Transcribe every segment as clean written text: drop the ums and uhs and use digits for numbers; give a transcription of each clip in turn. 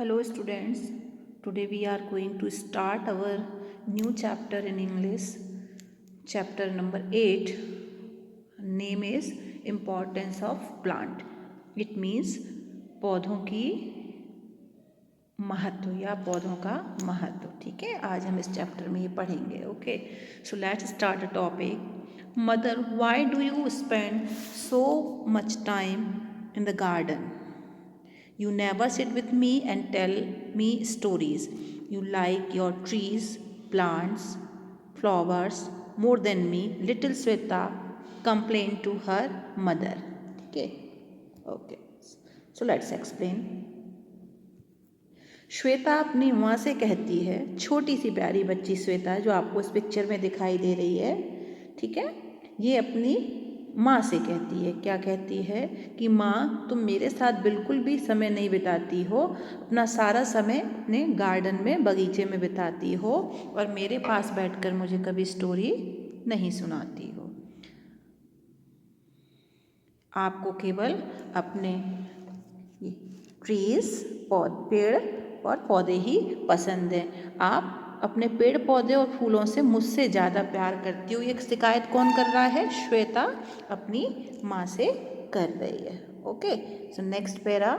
Hello students, today we are going to start our new chapter in English, chapter number 8. Name is Importance of Plant. It means पौधों की महत्व या पौधों का महत्व. ठीक है, आज हम इस चैप्टर में ये पढ़ेंगे. Okay, so let's start the topic. Mother, why do you spend so much time in the garden? You never sit with me and tell me stories. You like your trees, plants, flowers more than me. Little Sweta complained to her mother. Okay. So let's explain. Shweta अपनी माँ से कहती है, छोटी सी प्यारी बच्ची श्वेता जो आपको इस पिक्चर में दिखाई दे रही है, ठीक है, ये अपनी माँ से कहती है. क्या कहती है कि माँ, तुम मेरे साथ बिल्कुल भी समय नहीं बिताती हो, अपना सारा समय अपने गार्डन में, बगीचे में बिताती हो और मेरे पास बैठकर मुझे कभी स्टोरी नहीं सुनाती हो. आपको केवल अपने ट्रीज, पेड़ और पौधे ही पसंद हैं. आप अपने पेड़ पौधे और फूलों से मुझसे ज़्यादा प्यार करती हो. ये शिकायत कौन कर रहा है? श्वेता अपनी माँ से कर रही है. Okay, so next para.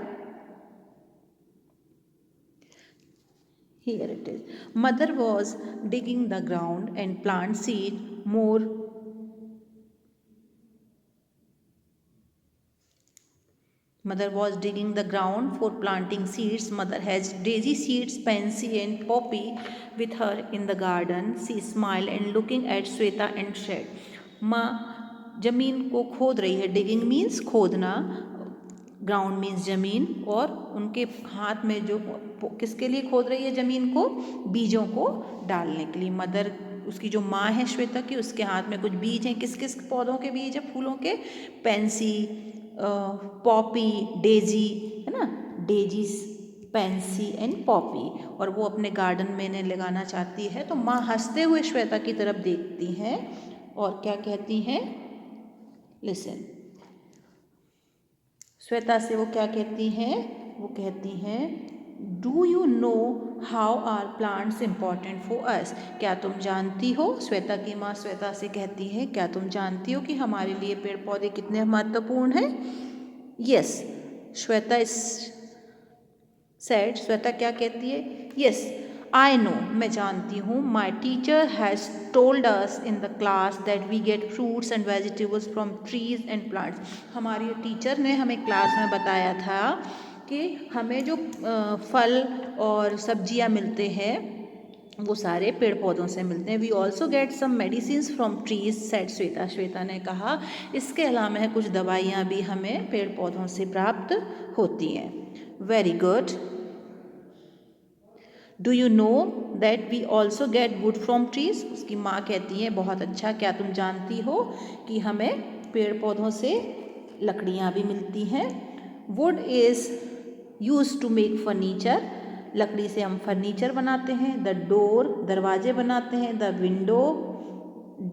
Here it is. Mother was digging the ground and plant seed more. Mother was digging the ground for planting seeds. Mother has daisy seeds, pansy and poppy with her in the garden. She smiled and looking at Sweta and said, माँ जमीन को खोद रही है. Digging means खोदना, ground means जमीन, और उनके हाथ में जो किसके लिए खोद रही है जमीन को? बीजों को डालने के लिए. मदर, उसकी जो माँ है श्वेता की, उसके हाथ में कुछ बीज हैं. किस किस पौधों के बीज है? फूलों के. पेंसी, पॉपी, डेजी, है ना, डेजीज, पेंसी एंड पॉपी, और वो अपने गार्डन में इन्हें लगाना चाहती है. तो माँ हंसते हुए श्वेता की तरफ देखती हैं और क्या कहती हैं? लिसन. श्वेता से वो क्या कहती हैं? वो कहती हैं, do you know how are plants important for us? क्या तुम जानती हो? श्वेता की माँ श्वेता से कहती है, क्या तुम जानती हो कि हमारे लिए पेड़ पौधे कितने महत्वपूर्ण हैं? यस, श्वेता इस सेड. श्वेता क्या कहती है? यस, आई नो, मैं जानती हूँ. My teacher has told us in the class that we get fruits and vegetables from trees and plants. हमारी टीचर ने हमें क्लास में बताया था कि हमें जो फल और सब्जियाँ मिलते हैं वो सारे पेड़ पौधों से मिलते हैं. We also get some medicines from trees, said Shweta. Shweta ने कहा, इसके अलावा कुछ दवाइयाँ भी हमें पेड़ पौधों से प्राप्त होती हैं. Very good. Do you know that we also get wood from trees? उसकी माँ कहती है, बहुत अच्छा, क्या तुम जानती हो कि हमें पेड़ पौधों से लकड़ियाँ भी मिलती हैं? Wood is use to make furniture. लकड़ी से हम फर्नीचर बनाते हैं. द डोर, दरवाजे बनाते हैं. The window,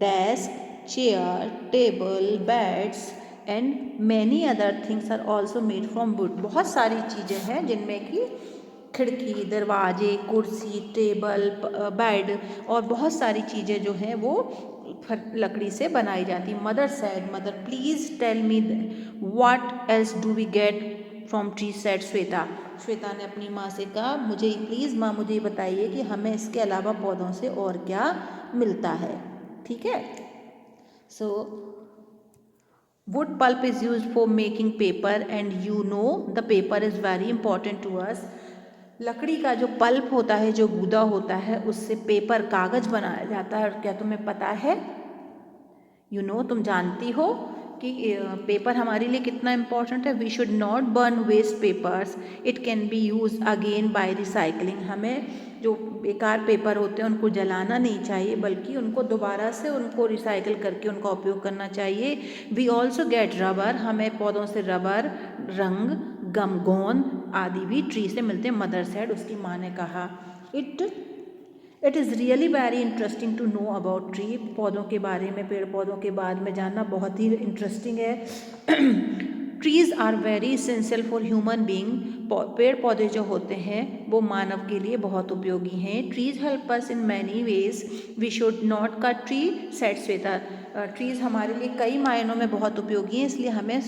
desk, chair, table, beds and many other things are also made from wood. बहुत सारी चीज़ें हैं जिनमें कि खिड़की, दरवाजे, कुर्सी, टेबल, बेड और बहुत सारी चीज़ें जो हैं वो लकड़ी से बनाई जाती. Mother said, mother please tell me what else do we get from tree, said Shweta. Shweta ने अपनी माँ से कहा, मुझे प्लीज़ माँ मुझे बताइए कि हमें इसके अलावा पौधों से और क्या मिलता है. ठीक है. So wood pulp is use for making paper and you know the paper is very important to us. लकड़ी का जो पल्प होता है, जो गूदा होता है, उससे पेपर, कागज़ बनाया जाता है. और क्या तुम्हें पता है? यू नो, तुम जानती हो कि पेपर हमारे लिए कितना इम्पोर्टेंट है. We should not burn waste papers, it can be use again by recycling. हमें जो बेकार पेपर होते हैं उनको जलाना नहीं चाहिए, बल्कि उनको दोबारा से उनको रिसाइकिल करके उनका उपयोग करना चाहिए. We also get rubber. हमें पौधों से रबर, रंग, गम, गोंद आदि भी ट्री से मिलते हैं. मदर सेड, उसकी माँ ने कहा. It is really very interesting to know about tree. पौधों के बारे में, पेड़ पौधों के बारे में जानना बहुत ही इंटरेस्टिंग है. Trees are very essential for human being. पेड़ पौधे जो होते हैं वो मानव के लिए बहुत उपयोगी हैं। Trees help us in many ways, we should not cut tree, said Shweta. Trees हमारे लिए कई मायनों में बहुत उपयोगी हैं, इसलिए हमें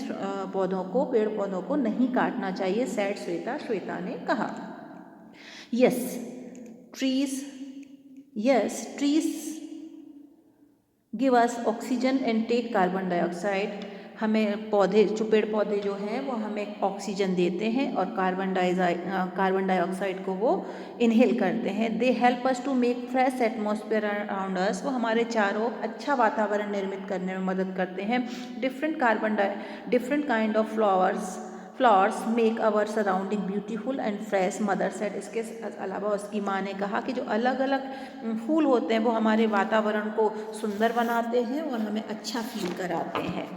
पेड़ पौधों को नहीं काटना चाहिए, सेड श्वेता, श्वेता ने कहा। Yes trees give us oxygen and take carbon dioxide. हमें पेड़ पौधे जो हैं वो हमें ऑक्सीजन देते हैं और कार्बन डाइऑक्साइड को वो इनहेल करते हैं। They help us to make fresh atmosphere around us. वो हमारे चारों अच्छा वातावरण निर्मित करने में मदद करते हैं। Different kind of flowers make our surrounding beautiful and fresh, mother said. इसके अलावा उसकी माँ ने कहा कि जो अलग अलग फूल होते हैं वो हमारे वातावरण को सुंदर बनाते हैं और हमें अच्छा फील कराते हैं।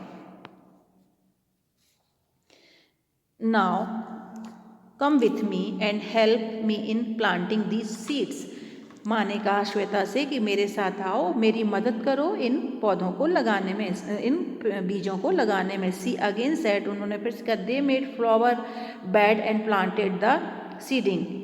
Now come with me and help me in planting these seeds. माँ ने कहा श्वेता से कि मेरे साथ आओ, मेरी मदद करो इन पौधों को लगाने में, इन बीजों को लगाने में। सी अगेन सेड, उन्होंने फिर कहा, they made flower bed and planted the seeding.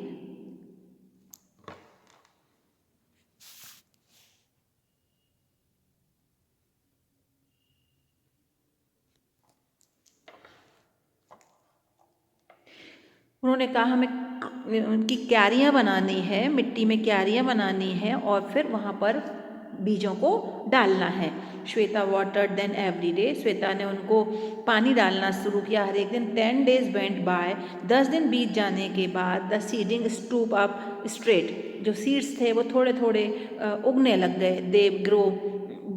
उन्होंने कहा हमें उनकी क्यारियाँ बनानी है, मिट्टी में क्यारियाँ बनानी है और फिर वहाँ पर बीजों को डालना है। Shweta watered then every day. Shweta ने उनको पानी डालना शुरू किया हर एक दिन। 10 days वेंट बाय। 10 दिन बीत जाने के बाद the seeding stoop up straight. जो सीड्स थे वो थोड़े थोड़े उगने लग गए। दे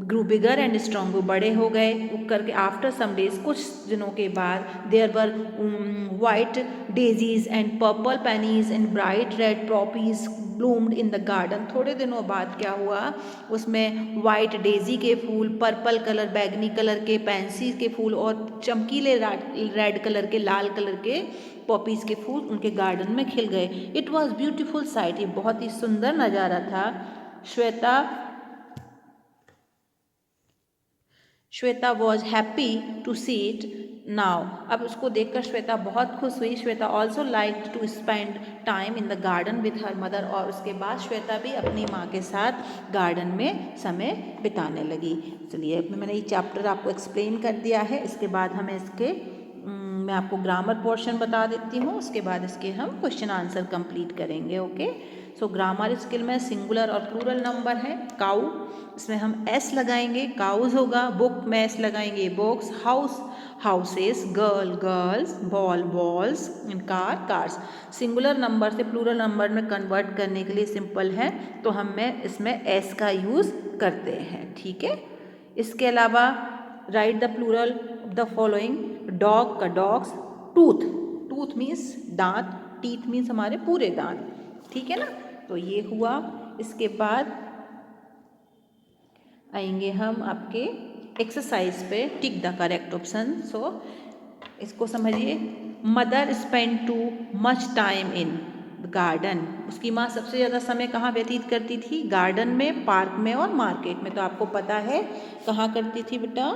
ग्रू बिगर एंड स्ट्रॉन्ग, वो बड़े हो गए उग करके। आफ्टर सम डेज, कुछ दिनों के बाद, there were white daisies and purple pansies and bright red poppies bloomed in the garden. थोड़े दिनों बाद क्या हुआ, उसमें वाइट डेजी के फूल, पर्पल कलर, बैगनी कलर के पैंसी के फूल और चमकीले रेड कलर के, लाल कलर के पॉपीज के फूल उनके गार्डन में खिल गए। इट वॉज ब्यूटीफुल साइट, ये बहुत ही सुंदर नज़ारा था। Shweta was happy to see it now. अब उसको देखकर श्वेता बहुत खुश हुई। Shweta also like to spend time in the garden with her mother. और उसके बाद श्वेता भी अपनी माँ के साथ गार्डन में समय बिताने लगी। चलिए, मैंने ये चैप्टर आपको एक्सप्लेन कर दिया है। इसके बाद हमें मैं आपको ग्रामर पोर्शन बता देती हूँ, उसके बाद इसके हम क्वेश्चन आंसर कंप्लीट करेंगे। ओके, सो ग्रामर स्किल में सिंगुलर और प्लूरल नंबर है। काऊ, इसमें हम एस लगाएंगे, काउज होगा। बुक में एस लगाएंगे, books. House, houses. Girl, girls. Ball, balls. Car, cars. Singular number से प्लूरल नंबर में कन्वर्ट करने के लिए सिंपल है, तो इसमें एस का यूज़ करते हैं। ठीक है, इसके अलावा write the plural the following. Dog का डॉग्स। टूथ, टूथ मीन्स दांत, टीथ मीन्स हमारे पूरे दांत। ठीक है ना, तो ये हुआ। इसके बाद आएंगे हम आपके एक्सरसाइज पे, टिक द करेक्ट ऑप्शन। सो इसको समझिए। Mother spend too much time in garden. उसकी माँ सबसे ज़्यादा समय कहाँ व्यतीत करती थी? गार्डन में, पार्क में और मार्केट में। तो आपको पता है कहाँ करती थी बेटा?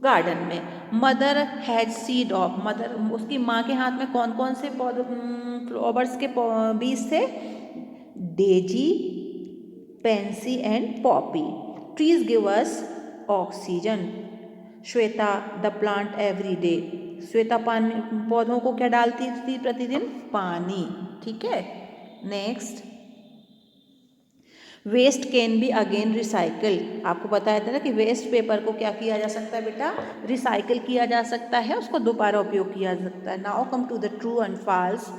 गार्डन में। Mother has seed of, mother, उसकी माँ के हाथ में कौन कौन से फ्लावर्स के बीज थे? Daisy, pansy and poppy. Trees give us oxygen. Shweta the plant every day. Shweta पौधों को क्या डालती थी प्रतिदिन? पानी। ठीक है, next. Waste can be again recycle. आपको बताया था ना कि वेस्ट पेपर को क्या किया जा सकता है बेटा? रिसाइकल किया जा सकता है, उसको दोबारा उपयोग किया जा सकता है। Now come to the true and false.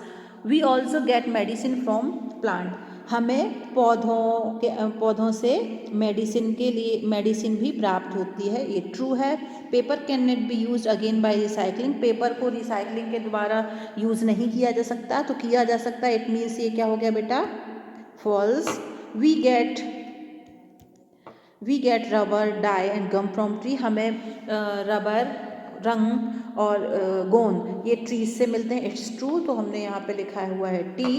We also get medicine from plant. हमें पौधों से मेडिसिन भी प्राप्त होती है, ये ट्रू है। Paper can not be use again by recycling. Paper को रिसाइकलिंग के द्वारा यूज़ नहीं किया जा सकता, तो किया जा सकता है। इट मीन्स ये क्या हो गया बेटा? False. We get rubber, dye and gum from tree. हमें रबर, रंग और गोंद ये ट्रीज से मिलते हैं। इट्स ट्रू, तो हमने यहाँ पे लिखा हुआ है T.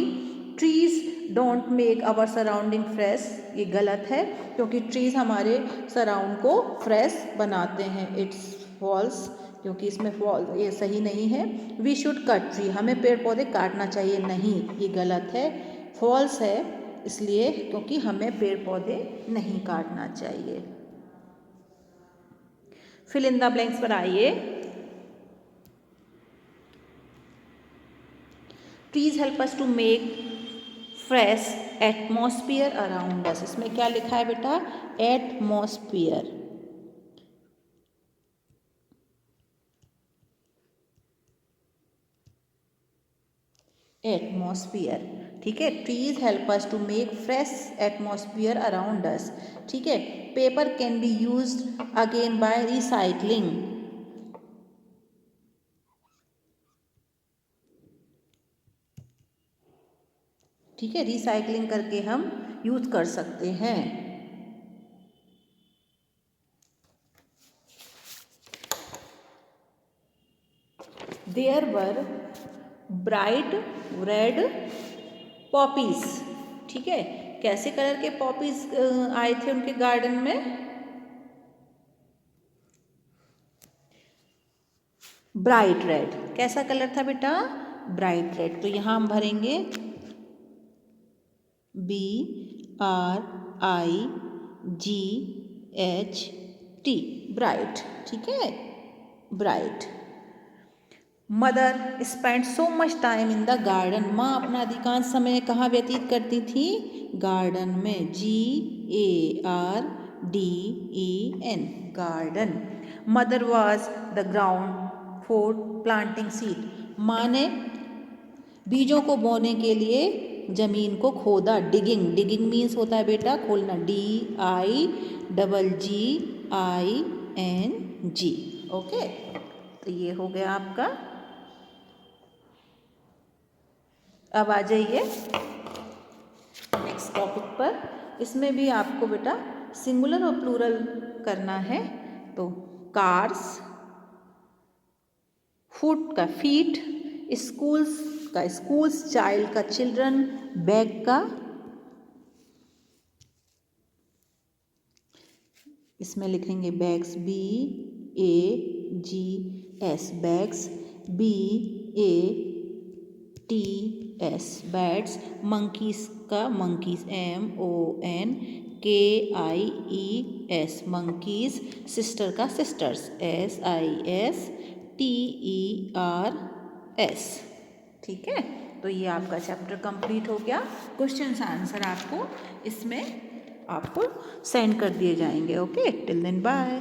Trees don't make our surrounding fresh, ये गलत है क्योंकि ट्रीज हमारे सराउंड को फ्रेश बनाते हैं। इट्स फॉल्स, क्योंकि इसमें ये सही नहीं है। वी शुड कट ट्री, हमें पेड़ पौधे काटना चाहिए नहीं, ये गलत है, फॉल्स है, इसलिए क्योंकि हमें पेड़ पौधे नहीं काटना चाहिए। फिल इन द ब्लैंक्स पर आइए। Trees help us to make fresh atmosphere around us. इसमें क्या लिखा है बेटा? एटमॉस्फेयर। एटमॉस्फेयर, ठीक है। Trees help us to make fresh atmosphere around us, ठीक है। Paper can be used again by recycling, ठीक है, रिसाइकलिंग करके हम यूज कर सकते हैं। There were bright red poppies, ठीक है। कैसे कलर के पॉपीज आए थे उनके गार्डन में? Bright red. कैसा कलर था बेटा? Bright red. तो यहाँ हम भरेंगे BRIGHT, ब्राइट, ठीक है, bright. Mother spend so much time in the garden, माँ अपना अधिकांश समय कहाँ व्यतीत करती थी? गार्डन में, GARDEN, garden. Mother was the ground for planting seed, माँ ने बीजों को बोने के लिए जमीन को खोदा। डिगिंग, डिगिंग मीन्स होता है बेटा खोलना, DIGGING, ओके। तो ये हो गया आपका। अब आ जाइए नेक्स्ट टॉपिक पर। इसमें भी आपको बेटा सिंगुलर और प्लूरल करना है। तो कार्स, फुट का फीट, स्कूल्स का स्कूल्स, चाइल्ड का चिल्ड्रन, बैग का, इसमें लिखेंगे bags, BAGS, bags, BATS, bats. Monkeys का मंकीज, MONKIES, मंकीज। सिस्टर का सिस्टर्स, SISTERS, ठीक है। तो ये आपका चैप्टर कंप्लीट हो गया। क्वेश्चन आंसर आपको इसमें आपको सेंड कर दिए जाएंगे। Okay, till then bye.